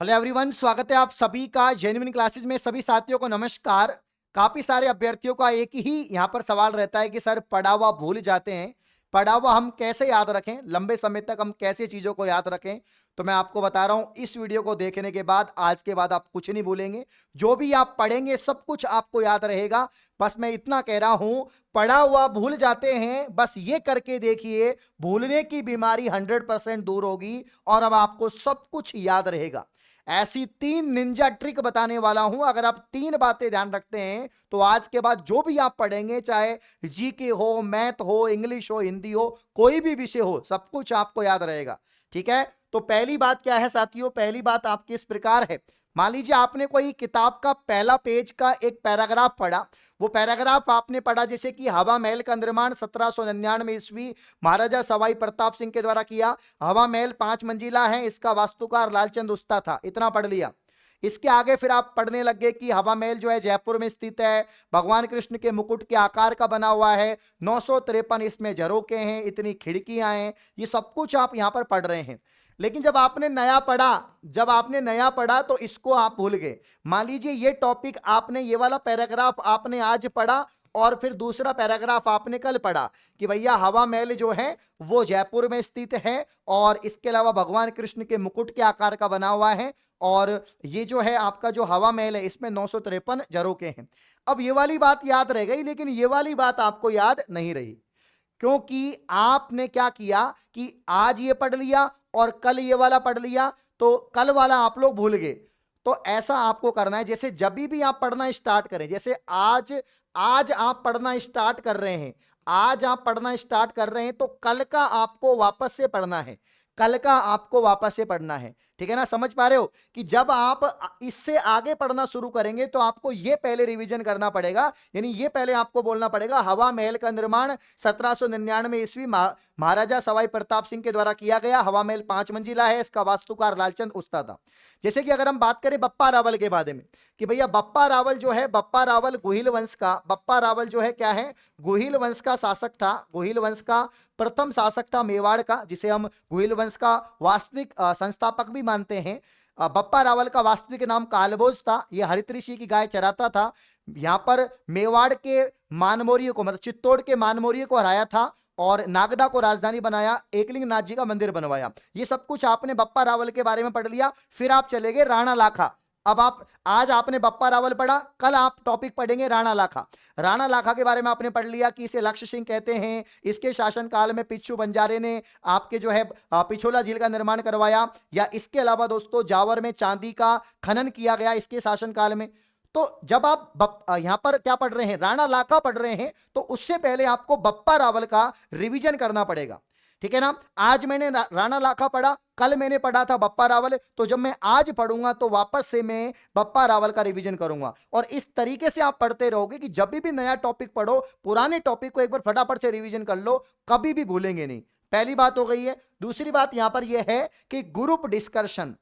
Hello everyone, स्वागत है आप सभी का जेन्युइन क्लासेस में। सभी साथियों को नमस्कार। काफी सारे अभ्यर्थियों का एक ही यहाँ पर सवाल रहता है कि सर पढ़ा हुआ भूल जाते हैं, पढ़ा हुआ हम कैसे याद रखें, लंबे समय तक हम कैसे चीजों को याद रखें। तो मैं आपको बता रहा हूं, इस वीडियो को देखने के बाद आज के बाद आप कुछ नहीं भूलेंगे। जो भी आप पढ़ेंगे सब कुछ आपको याद रहेगा। बस मैं इतना कह रहा हूं, पढ़ा हुआ भूल जाते हैं, बस ये करके देखिए, भूलने की बीमारी 100% दूर होगी और अब आपको सब कुछ याद रहेगा। ऐसी 3 निंजा ट्रिक बताने वाला हूं। अगर आप 3 बातें ध्यान रखते हैं तो आज के बाद जो भी आप पढ़ेंगे, चाहे जीके हो, मैथ हो, इंग्लिश हो, हिंदी हो, कोई भी विषय हो, सब कुछ आपको याद रहेगा। ठीक है, तो पहली बात क्या है साथियों? पहली बात आपकी इस प्रकार है। मान लीजिए आपने कोई किताब का पहला पेज का एक पैराग्राफ पढ़ा। वो पैराग्राफ आपने पढ़ा जैसे कि हवा महल का निर्माण 1799 ईस्वी महाराजा सवाई प्रताप सिंह के द्वारा किया। हवा महल 5 मंजिला है, इसका वास्तुकार लालचंद उस्ता था। इतना पढ़ लिया। इसके आगे फिर आप पढ़ने लगे कि हवा महल जो है जयपुर में स्थित है, भगवान कृष्ण के मुकुट के आकार का बना हुआ है, 953 इसमें झरोके हैं, इतनी खिड़कियां हैं। ये सब कुछ आप यहां पर पढ़ रहे हैं। लेकिन जब आपने नया पढ़ा तो इसको आप भूल गए। मान लीजिए ये टॉपिक आपने, ये वाला पैराग्राफ आपने आज पढ़ा और फिर दूसरा पैराग्राफ आपने कल पढ़ा कि भैया हवा महल जो है वो जयपुर में स्थित है और इसके अलावा भगवान कृष्ण के मुकुट के आकार का बना हुआ है और ये जो है आपका जो हवा महल है इसमें 953 झरोके हैं। अब ये वाली बात याद रह गई, लेकिन ये वाली बात आपको याद नहीं रही, क्योंकि आपने क्या किया कि आज ये पढ़ लिया और कल ये वाला पढ़ लिया, तो कल वाला आप लोग भूल गए। तो ऐसा आपको करना है, जैसे जब भी आप पढ़ना स्टार्ट करें, जैसे आज आज आप पढ़ना स्टार्ट कर रहे हैं, आज आप पढ़ना स्टार्ट कर रहे हैं तो कल का आपको वापस से पढ़ना है, कल का आपको वापस से पढ़ना है। ठीक है ना? समझ पा रहे हो कि जब आप इससे आगे पढ़ना शुरू करेंगे तो आपको ये पहले रिवीजन करना पड़ेगा, यानी ये पहले आपको बोलना पड़ेगा हवा महल का निर्माण 1799 ईस्वी महाराजा सवाई प्रताप सिंह के द्वारा किया गया। हवा महल 5 मंजिला है, इसका वास्तुकार लालचंद उस्ता था। जैसे कि अगर हम बात करें बप्पा रावल के बारे में कि भैया बप्पा रावल जो है, बप्पा रावल गुहिल वंश का, बप्पा रावल जो है क्या है, गुहिल वंश का शासक था। गुहिल वंश का प्रथम शासक था मेवाड़ का, जिसे हम गुहिल वंश का वास्तविक संस्थापक भी मानते हैं। बप्पा रावल का वास्तविक नाम कालभोज था। यह हरित ऋषि की गाय चराता था। यहां पर मेवाड़ के मानमोरियों को, मतलब चित्तौड़ के मानमोरियों को हराया था और नागदा को राजधानी बनाया, एकलिंग नाथ जी का मंदिर बनवाया। ये सब कुछ आपने बप्पा रावल के बारे में पढ़ लिया। फिर आप चले गए राणा लाखा। अब आप, आज आपने बप्पा रावल पढ़ा, कल आप टॉपिक पढ़ेंगे राणा लाखा। राणा लाखा के बारे में आपने पढ़ लिया कि इसे लक्ष्य सिंह कहते हैं। इसके शासनकाल में पिच्छू बंजारे ने आपके जो है पिछोला झील का निर्माण करवाया। या इसके अलावा दोस्तों जावर में चांदी का खनन किया गया इसके शासनकाल में। तो जब आप यहां पर क्या पढ़ रहे हैं, राणा लाखा पढ़ रहे हैं, तो उससे पहले आपको बप्पा रावल का रिवीजन करना पड़ेगा। ठीक है ना? आज मैंने राणा लाखा पढ़ा, कल मैंने पढ़ा था बप्पा रावल, तो जब मैं आज पढ़ूंगा तो वापस से मैं बप्पा रावल का रिवीजन करूंगा। और इस तरीके से आप पढ़ते रहोगे कि जब भी नया टॉपिक पढ़ो, पुराने टॉपिक को एक बार फटाफट से रिवीजन कर लो, कभी भी भूलेंगे नहीं। पहली बात हो गई है। दूसरी बात यहां पर यह है कि ग्रुप डिस्कशन।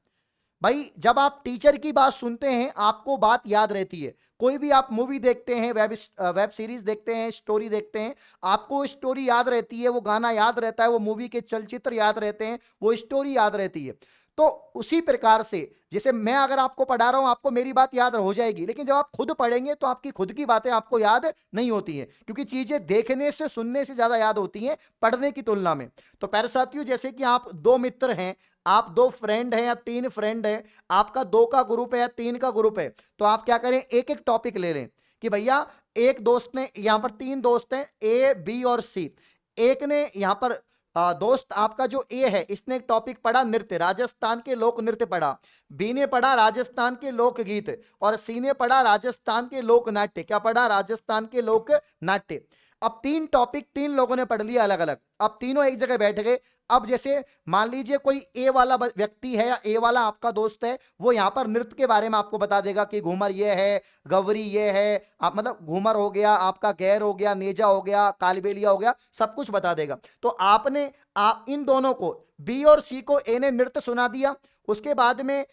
भाई जब आप टीचर की बात सुनते हैं आपको बात याद रहती है। कोई भी आप मूवी देखते हैं, वेब सीरीज देखते हैं, स्टोरी देखते हैं, आपको स्टोरी याद रहती है, वो गाना याद रहता है, वो मूवी के चलचित्र याद रहते हैं, वो स्टोरी याद रहती है। तो उसी प्रकार से जैसे मैं अगर आपको पढ़ा रहा हूं, आपको मेरी बात याद हो जाएगी, लेकिन जब आप खुद पढ़ेंगे तो आपकी खुद की बातें आपको याद नहीं होती हैं, क्योंकि चीजें देखने से, सुनने से ज्यादा याद होती हैं पढ़ने की तुलना में। तो प्यारे साथियों, जैसे कि आप 2 मित्र हैं, आप 2 फ्रेंड हैं या 3 फ्रेंड हैं, आपका 2 का ग्रुप है या 3 का ग्रुप है, तो आप क्या करें, एक एक टॉपिक ले लें कि भैया एक दोस्त ने, यहां पर 3 दोस्त हैं, ए बी और सी। एक ने यहां पर दोस्त आपका जो ए है, इसने एक टॉपिक पढ़ा नृत्य, राजस्थान के लोक नृत्य पढ़ा। बी ने पढ़ा राजस्थान के लोकगीत और सी ने पढ़ा राजस्थान के लोक नाट्य। क्या पढ़ा? राजस्थान के लोक नाट्य। अब 3 टॉपिक 3 लोगों ने पढ़ लिया अलग अलग। अब तीनों एक जगह बैठ गए। अब जैसे मान लीजिए कोई ए वाला व्यक्ति है या ए वाला आपका दोस्त है, वो यहां पर नृत्य के बारे में आपको बता देगा कि घूमर ये है, गवरी ये है, आप मतलब घूमर हो गया आपका, गैर हो गया, नेजा हो गया, कालबेलिया हो गया, सब कुछ बता देगा। तो आपने आप इन दोनों को, बी और सी को ए ने नृत्य सुना दिया, उसके बाद में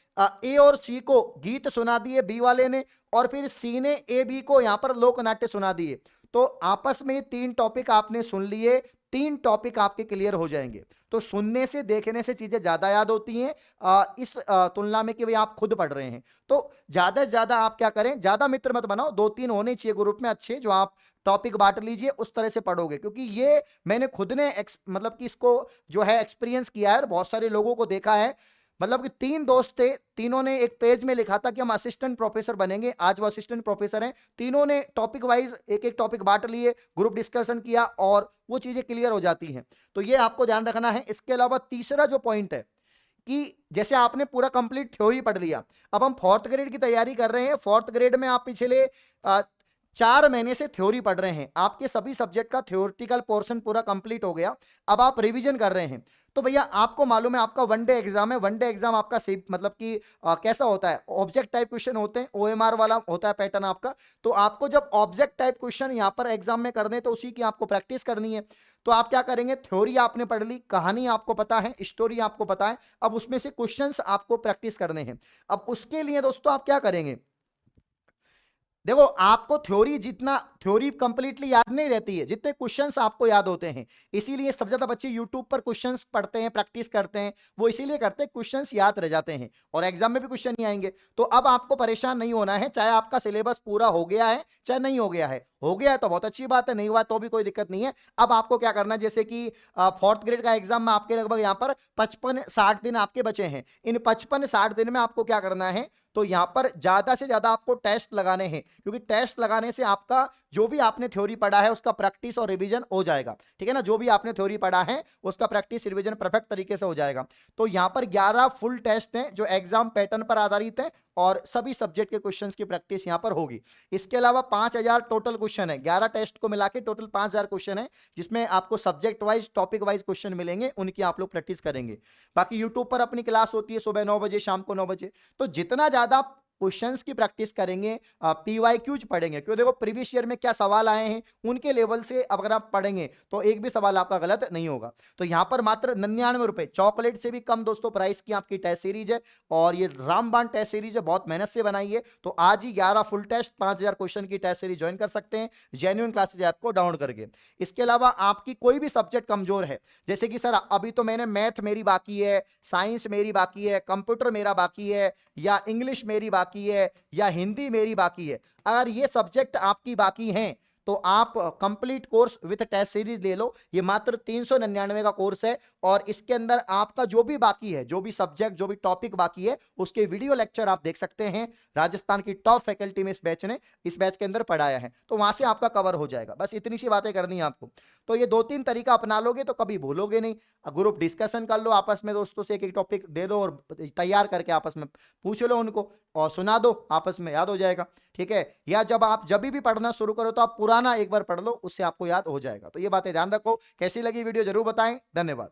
ए और सी को गीत सुना दिए बी वाले ने, और फिर सी ने ए बी को यहां पर लोक नाट्य सुना दिए। तो आपस में 3 टॉपिक आपने सुन लिए, 3 टॉपिक आपके क्लियर हो जाएंगे। तो सुनने से देखने से चीजें ज्यादा याद होती हैं इस तुलना में कि भाई आप खुद पढ़ रहे हैं। तो ज्यादा से ज्यादा आप क्या करें, ज्यादा मित्र मत बनाओ, 2-3 होने चाहिए ग्रुप में अच्छे, जो आप टॉपिक बांट लीजिए, उस तरह से पढ़ोगे। क्योंकि ये मैंने खुद ने मतलब कि इसको जो है एक्सपीरियंस किया है, बहुत सारे लोगों को देखा है। मतलब कि 3 दोस्त थे, तीनों ने एक पेज में लिखा था कि हम असिस्टेंट प्रोफेसर बनेंगे, आज वो असिस्टेंट प्रोफेसर हैं। तीनों ने टॉपिक वाइज एक एक टॉपिक बांट लिए, ग्रुप डिस्कशन किया और वो चीजें क्लियर हो जाती हैं। तो ये आपको ध्यान रखना है। इसके अलावा तीसरा जो पॉइंट है कि जैसे आपने पूरा कंप्लीट थ्योरी पढ़ लिया, अब हम 4th ग्रेड की तैयारी कर रहे हैं। 4th ग्रेड में आप पिछले 4 महीने से थ्योरी पढ़ रहे हैं, आपके सभी सब्जेक्ट का थ्योरेटिकल पोर्शन पूरा कंप्लीट हो गया, अब आप रिवीजन कर रहे हैं। तो भैया आपको मालूम है आपका 1 डे एग्जाम है। 1 डे एग्जाम आपका मतलब कि कैसा होता है, ऑब्जेक्ट टाइप क्वेश्चन होते हैं, ओएमआर वाला होता है पैटर्न आपका। तो आपको जब ऑब्जेक्ट टाइप क्वेश्चन यहां पर एग्जाम में करने, तो उसी की आपको प्रैक्टिस करनी है। तो आप क्या करेंगे, थ्योरी आपने पढ़ ली, कहानी आपको पता है, स्टोरी आपको पता है, अब उसमें से क्वेश्चंस आपको प्रैक्टिस करने हैं। अब उसके लिए दोस्तों आप क्या करेंगे, देखो आपको थ्योरी कंप्लीटली याद नहीं रहती है जितने क्वेश्चंस आपको याद होते हैं। इसीलिए सबसे ज्यादा बच्चे यूट्यूब पर क्वेश्चंस पढ़ते हैं, प्रैक्टिस करते हैं। वो इसीलिए करते हैं, क्वेश्चंस याद रह जाते हैं और एग्जाम में भी क्वेश्चन नहीं आएंगे। तो अब आपको परेशान नहीं होना है, चाहे आपका सिलेबस पूरा हो गया है चाहे नहीं हो गया है। हो गया है तो बहुत अच्छी बात है, नहीं हुआ तो भी कोई दिक्कत नहीं है। अब आपको क्या करना है, जैसे कि 4th ग्रेड का एग्जाम में आपके लगभग यहाँ पर 55-60 दिन आपके बचे हैं। इन 55-60 दिन में आपको क्या करना है, तो यहां पर ज्यादा से ज्यादा आपको टेस्ट लगाने हैं, क्योंकि टेस्ट लगाने से आपका जो भी आपने थ्योरी पढ़ा है उसका प्रैक्टिस और रिवीजन हो जाएगा। ठीक है ना, जो भी आपने थ्योरी पढ़ा है उसका प्रैक्टिस रिवीजन परफेक्ट तरीके से हो जाएगा। तो यहां पर 11 फुल टेस्ट हैं जो एग्जाम पैटर्न पर आधारित है और सभी सब्जेक्ट के क्वेश्चंस की प्रैक्टिस यहां पर होगी। इसके अलावा 5000 टोटल क्वेश्चन है, 11 टेस्ट को मिला के टोटल 5000 क्वेश्चन है, जिसमें आपको subject wise topic wise question मिलेंगे, उनकी आप लोग प्रैक्टिस करेंगे। बाकी यूट्यूब पर अपनी क्लास होती है सुबह 9 बजे, शाम को 9 बजे। तो जितना ज्यादा क्वेश्चंस की प्रैक्टिस करेंगे, पीवाईक्यूज पढ़ेंगे, क्यों देखो प्रीवियस ईयर में क्या सवाल आए हैं उनके लेवल से अगर आप पढ़ेंगे तो एक भी सवाल आपका गलत नहीं होगा। तो यहां पर मात्र 99 रुपए, चॉकलेट से भी कम दोस्तों प्राइस की आपकी टेस्ट सीरीज है। और ये रामबाण टेस्ट सीरीज है, बहुत मेहनत से बनाई है। तो आज ही 11 फुल टेस्ट 5000 क्वेश्चन की टेस्ट सीरीज ज्वाइन कर सकते हैं जेन्युइन क्लासेज ऐप को डाउनलोड करके। इसके अलावा आपकी कोई भी सब्जेक्ट कमजोर है, जैसे कि सर अभी तो मैंने मैथ मेरी बाकी है, साइंस मेरी बाकी है, कंप्यूटर मेरा बाकी है, या इंग्लिश मेरी बाकी है, या हिंदी मेरी बाकी है, अगर ये सब्जेक्ट आपकी बाकी हैं तो आप complete course with test series ले लो। ये मात्र 399 का कोर्स है और इसके अंदर आपका जो भी बाकी है, जो भी सब्जेक्ट, जो भी टॉपिक बाकी है, उसके वीडियो लेक्चर आप देख सकते हैं। राजस्थान की टॉप फैकल्टी में इस बैच ने इस बैच के अंदर पढ़ाया है, तो वहां से आपका कवर हो जाएगा। बस इतनी सी बातें करनी है आपको। तो ये 2-3 तरीका अपना लोगे तो कभी भूलोगे नहीं। ग्रुप डिस्कशन कर लो आपस में, दोस्तों से एक एक टॉपिक दे दो और तैयार करके आपस में पूछ लो उनको और सुना दो, आपस में याद हो जाएगा। ठीक है, या जब भी पढ़ना शुरू करो तो आप पुराना एक बार पढ़ लो, उससे आपको याद हो जाएगा। तो ये बातें ध्यान रखो। कैसी लगी वीडियो जरूर बताएं। धन्यवाद।